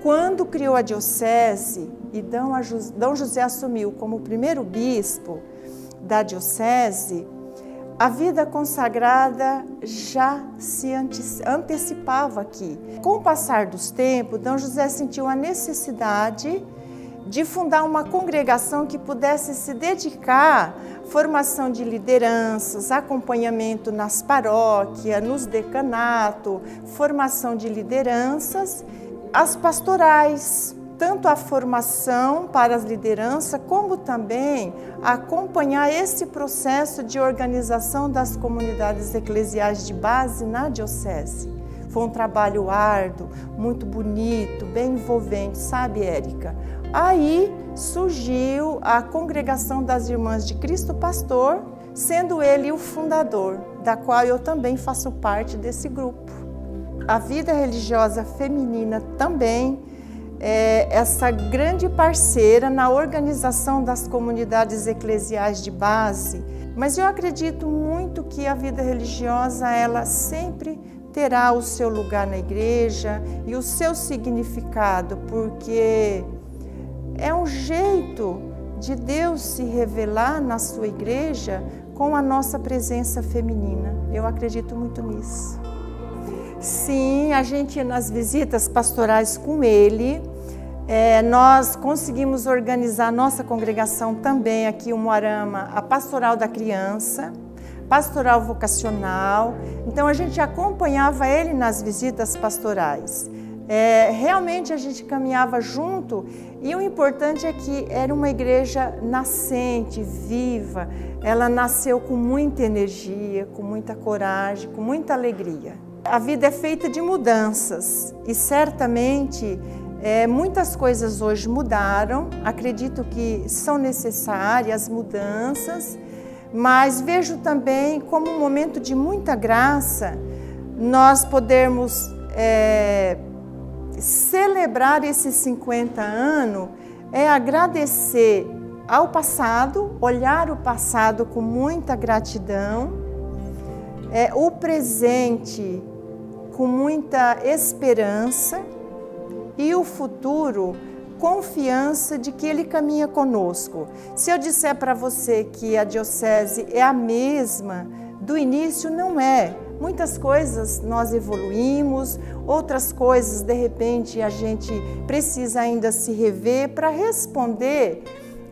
quando criou a diocese e Dom José assumiu como primeiro bispo da diocese, a vida consagrada já se antecipava aqui. Com o passar dos tempos, Dom José sentiu a necessidade de fundar uma congregação que pudesse se dedicar à formação de lideranças, acompanhamento nas paróquias, nos decanatos, formação de lideranças, as pastorais, tanto a formação para as lideranças, como também acompanhar esse processo de organização das comunidades eclesiais de base na diocese. Foi um trabalho árduo, muito bonito, bem envolvente, sabe, Érica? Aí surgiu a Congregação das Irmãs de Cristo Pastor, sendo ele o fundador, da qual eu também faço parte desse grupo. A vida religiosa feminina também é essa grande parceira na organização das comunidades eclesiais de base, mas eu acredito muito que a vida religiosa, ela sempre terá o seu lugar na igreja e o seu significado, porque é um jeito de Deus se revelar na sua igreja com a nossa presença feminina. Eu acredito muito nisso. Sim, a gente nas visitas pastorais com ele, nós conseguimos organizar a nossa congregação também aqui em Umuarama, a Pastoral da Criança, Pastoral Vocacional. Então a gente acompanhava ele nas visitas pastorais. Realmente a gente caminhava junto e o importante é que era uma igreja nascente, viva. Ela nasceu com muita energia, com muita coragem, com muita alegria. A vida é feita de mudanças e certamente muitas coisas hoje mudaram. Acredito que são necessárias mudanças, mas vejo também como um momento de muita graça nós podermos celebrar esses 50 anos, agradecer ao passado, olhar o passado com muita gratidão, o presente com muita esperança e o futuro confiança de que ele caminha conosco. Se eu disser para você que a diocese é a mesma do início, não é. Muitas coisas nós evoluímos, outras coisas de repente a gente precisa ainda se rever para responder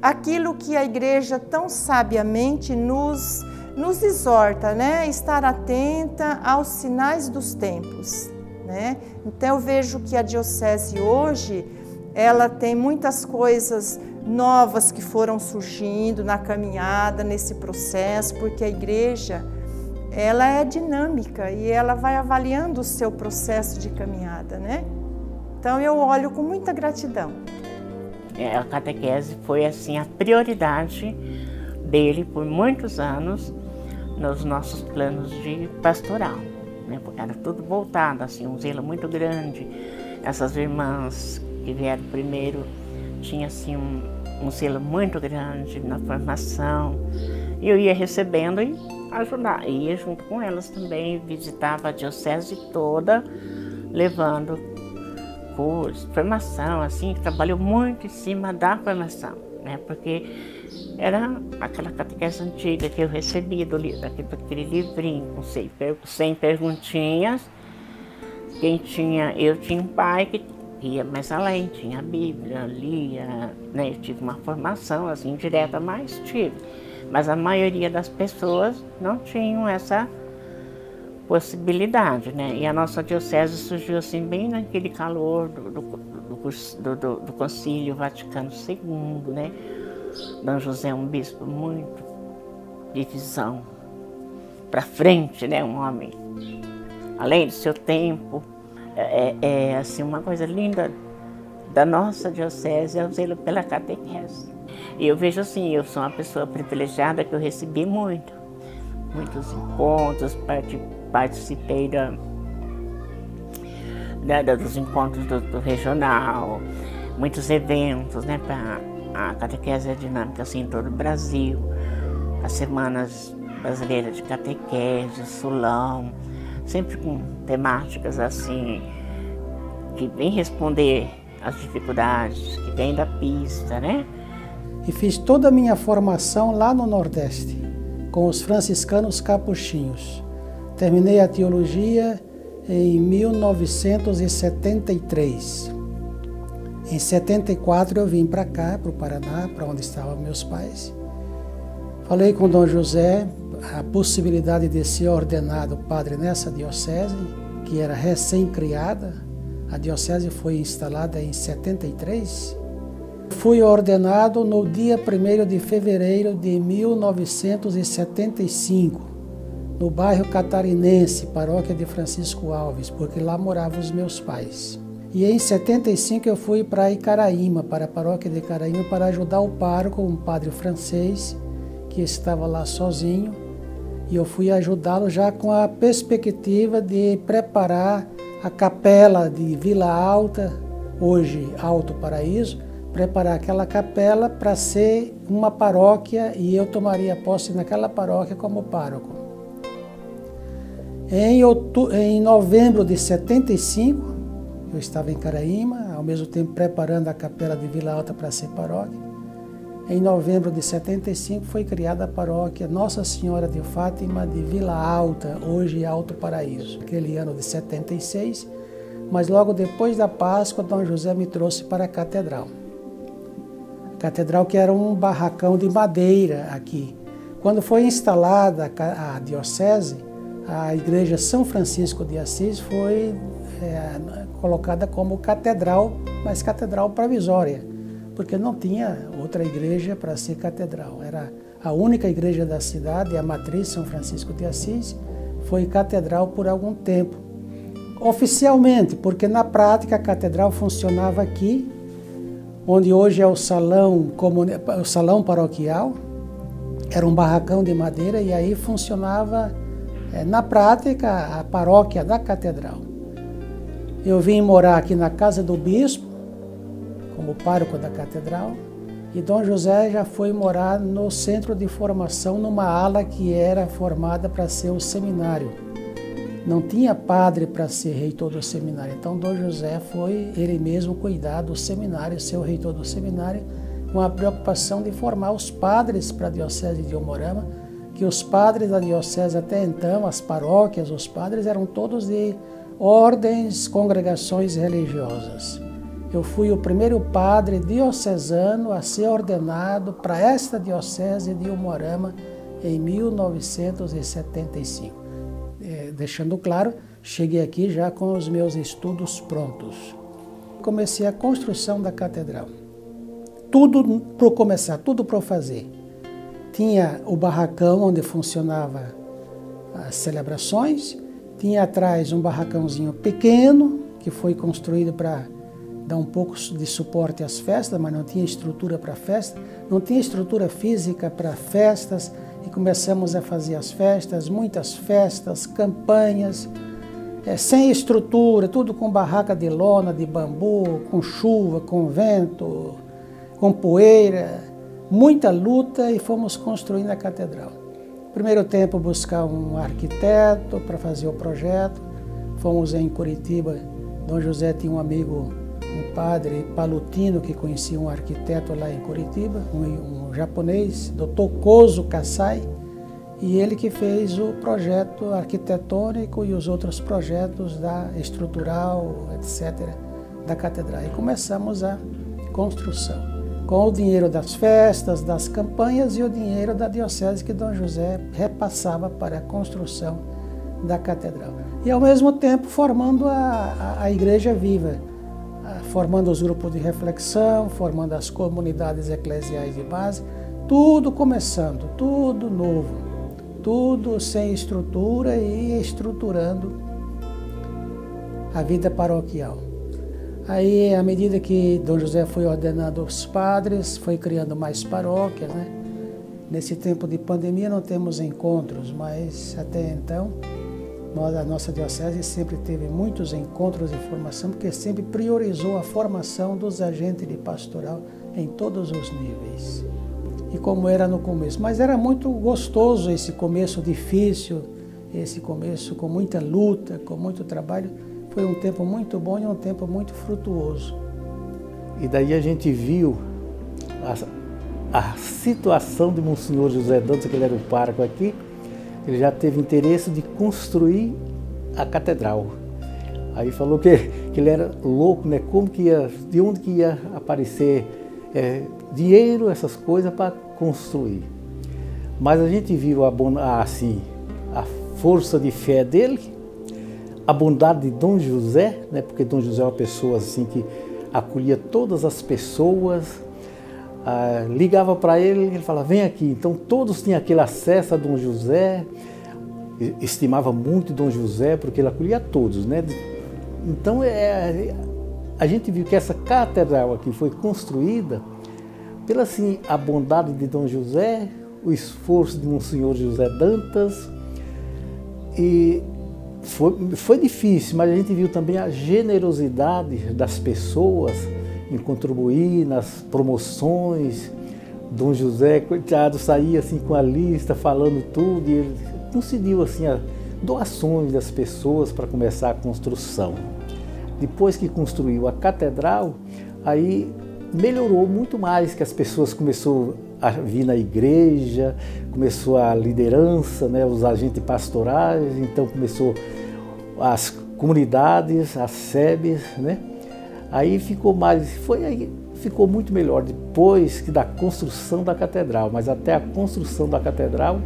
aquilo que a igreja tão sabiamente nos exorta, né? Estar atenta aos sinais dos tempos, né? Então eu vejo que a diocese hoje, ela tem muitas coisas novas que foram surgindo na caminhada, nesse processo, porque a igreja, ela é dinâmica e ela vai avaliando o seu processo de caminhada, né? Então eu olho com muita gratidão. A catequese foi assim a prioridade dele por muitos anos nos nossos planos de pastoral, né? Porque era tudo voltado, assim, um zelo muito grande. Essas irmãs que vieram primeiro tinham assim um zelo muito grande na formação. E eu ia recebendo e ajudar, ia junto com elas também, visitava a diocese toda, levando curso, formação, assim, trabalhou muito em cima da formação, né? Porque era aquela catequese antiga que eu recebi daquele livrinho com 100 perguntinhas. Eu tinha um pai que ia mais além, tinha a Bíblia, lia, né? Eu tive uma formação assim direta, mas tive. Mas a maioria das pessoas não tinham essa possibilidade, né? E a nossa diocese surgiu assim bem naquele calor do Concílio Vaticano II, né? Dom José é um bispo muito de visão para frente, né? Um homem além do seu tempo. Assim uma coisa linda da nossa diocese é o zelo pela catequese. E eu vejo assim, eu sou uma pessoa privilegiada que eu recebi muitos encontros, participei dos encontros do regional, muitos eventos, né? A catequese é dinâmica assim em todo o Brasil, as semanas brasileiras de catequese, Sulão, sempre com temáticas assim que vem responder as dificuldades que vem da pista, né? E fiz toda a minha formação lá no Nordeste, com os franciscanos capuchinhos. Terminei a teologia em 1973. Em 74 eu vim para cá, para o Paraná, para onde estavam meus pais. Falei com Dom José a possibilidade de ser ordenado padre nessa diocese, que era recém-criada. A diocese foi instalada em 73. Fui ordenado no dia 1º de fevereiro de 1975, no bairro Catarinense, paróquia de Francisco Alves, porque lá moravam os meus pais. E em 75 eu fui para Icaraíma, para a paróquia de Icaraíma, para ajudar o pároco, um padre francês, que estava lá sozinho. E eu fui ajudá-lo já com a perspectiva de preparar a capela de Vila Alta, hoje Alto Paraíso, preparar aquela capela para ser uma paróquia e eu tomaria posse naquela paróquia como pároco. Em novembro de 75, eu estava em Caraíma, ao mesmo tempo preparando a capela de Vila Alta para ser paróquia. Em novembro de 75 foi criada a paróquia Nossa Senhora de Fátima de Vila Alta, hoje Alto Paraíso. Aquele ano de 76, mas logo depois da Páscoa, Dom José me trouxe para a catedral. A catedral que era um barracão de madeira aqui. Quando foi instalada a diocese, a igreja São Francisco de Assis foi colocada como catedral, mas catedral provisória, porque não tinha outra igreja para ser catedral. Era a única igreja da cidade, a matriz São Francisco de Assis, foi catedral por algum tempo. Oficialmente, porque na prática a catedral funcionava aqui, onde hoje é o salão paroquial, era um barracão de madeira e aí funcionava, na prática, a paróquia da catedral. Eu vim morar aqui na casa do bispo, como pároco da catedral, e Dom José já foi morar no centro de formação, numa ala que era formada para ser o seminário. Não tinha padre para ser reitor do seminário, então Dom José foi ele mesmo cuidar do seminário, ser o reitor do seminário, com a preocupação de formar os padres para a diocese de Umuarama, que os padres da diocese até então, as paróquias, os padres eram todos de ordens, congregações religiosas. Eu fui o primeiro padre diocesano a ser ordenado para esta diocese de Umuarama em 1975. Deixando claro, cheguei aqui já com os meus estudos prontos. Comecei a construção da catedral. Tudo para começar, tudo para fazer. Tinha o barracão onde funcionava as celebrações, tinha atrás um barracãozinho pequeno, que foi construído para dar um pouco de suporte às festas, mas não tinha estrutura para festa, não tinha estrutura física para festas, e começamos a fazer as festas, muitas festas, campanhas, sem estrutura, tudo com barraca de lona, de bambu, com chuva, com vento, com poeira, muita luta e fomos construindo a catedral. Primeiro tempo buscar um arquiteto para fazer o projeto, fomos em Curitiba, Dom José tinha um amigo, um padre palutino que conhecia um arquiteto lá em Curitiba, um japonês, Dr. Kozo Kasai, e ele que fez o projeto arquitetônico e os outros projetos estrutural, etc., da catedral. E começamos a construção, com o dinheiro das festas, das campanhas e o dinheiro da diocese que Dom José repassava para a construção da catedral. E ao mesmo tempo formando a igreja viva, formando os grupos de reflexão, formando as comunidades eclesiais de base, tudo começando, tudo novo, tudo sem estrutura e estruturando a vida paroquial. Aí, à medida que Dom José foi ordenando os padres, foi criando mais paróquias, né? Nesse tempo de pandemia não temos encontros, mas até então a nossa diocese sempre teve muitos encontros de formação, porque sempre priorizou a formação dos agentes de pastoral em todos os níveis. E como era no começo. Mas era muito gostoso esse começo difícil, esse começo com muita luta, com muito trabalho. Foi um tempo muito bom e um tempo muito frutuoso. E daí a gente viu a situação de Monsenhor José Dantas, que ele era o pároco aqui. Ele já teve interesse de construir a catedral. Aí falou que ele era louco, né? Como que ia, de onde que ia aparecer dinheiro, essas coisas para construir. Mas a gente viu assim, a força de fé dele, a bondade de Dom José, né? Porque Dom José é uma pessoa assim que acolhia todas as pessoas, ligava para ele, ele falava, vem aqui. Então todos tinham aquele acesso a Dom José, estimava muito Dom José, porque ele acolhia todos, né? Então a gente viu que essa catedral aqui foi construída pela assim, a bondade de Dom José, o esforço de Monsenhor José Dantas, e foi difícil, mas a gente viu também a generosidade das pessoas em contribuir nas promoções. Dom José, coitado, saía assim com a lista, falando tudo, e ele concediu assim, doações das pessoas para começar a construção. Depois que construiu a catedral, aí melhorou muito mais, que as pessoas começaram a vir na igreja, começou a liderança, né, os agentes pastorais, então começou as comunidades, as SEBs, né? Aí ficou muito melhor depois da construção da catedral, mas até a construção da catedral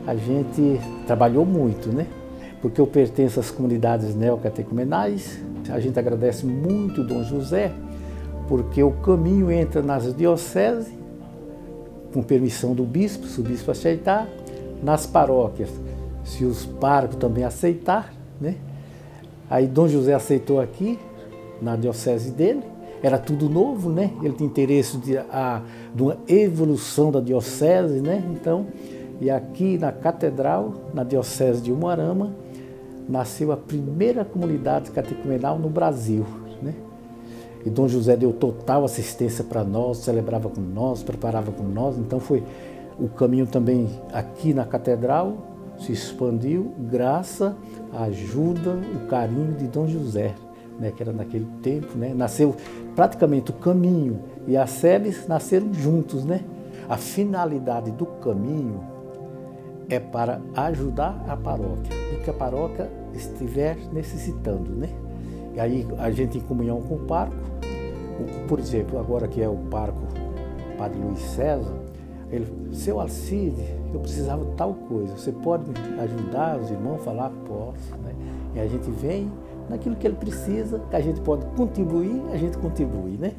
a gente trabalhou muito, né? Porque eu pertenço às comunidades neocatecumenais, a gente agradece muito Dom José, porque o caminho entra nas dioceses, com permissão do bispo, se o bispo aceitar, nas paróquias, se os párocos também aceitar, né? Aí Dom José aceitou aqui, na diocese dele, era tudo novo, né? Ele tinha interesse de uma evolução da diocese, né? Então, e aqui na catedral, na diocese de Umuarama, nasceu a primeira comunidade catecumenal no Brasil, né? E Dom José deu total assistência para nós, celebrava com nós, preparava com nós. Então foi o caminho também aqui na catedral, se expandiu graças à ajuda, o carinho de Dom José, né, que era naquele tempo, né? Nasceu praticamente o caminho e as SEBs nasceram juntos, né? A finalidade do caminho é para ajudar a paróquia, o que a paróquia estiver necessitando, né? E aí a gente em comunhão com o pároco, por exemplo, agora que é o pároco Padre Luiz César, ele, seu Alcide, eu precisava de tal coisa, você pode me ajudar os irmãos a falar? Posso, né? E a gente vem naquilo que ele precisa, que a gente pode contribuir, a gente contribui, né?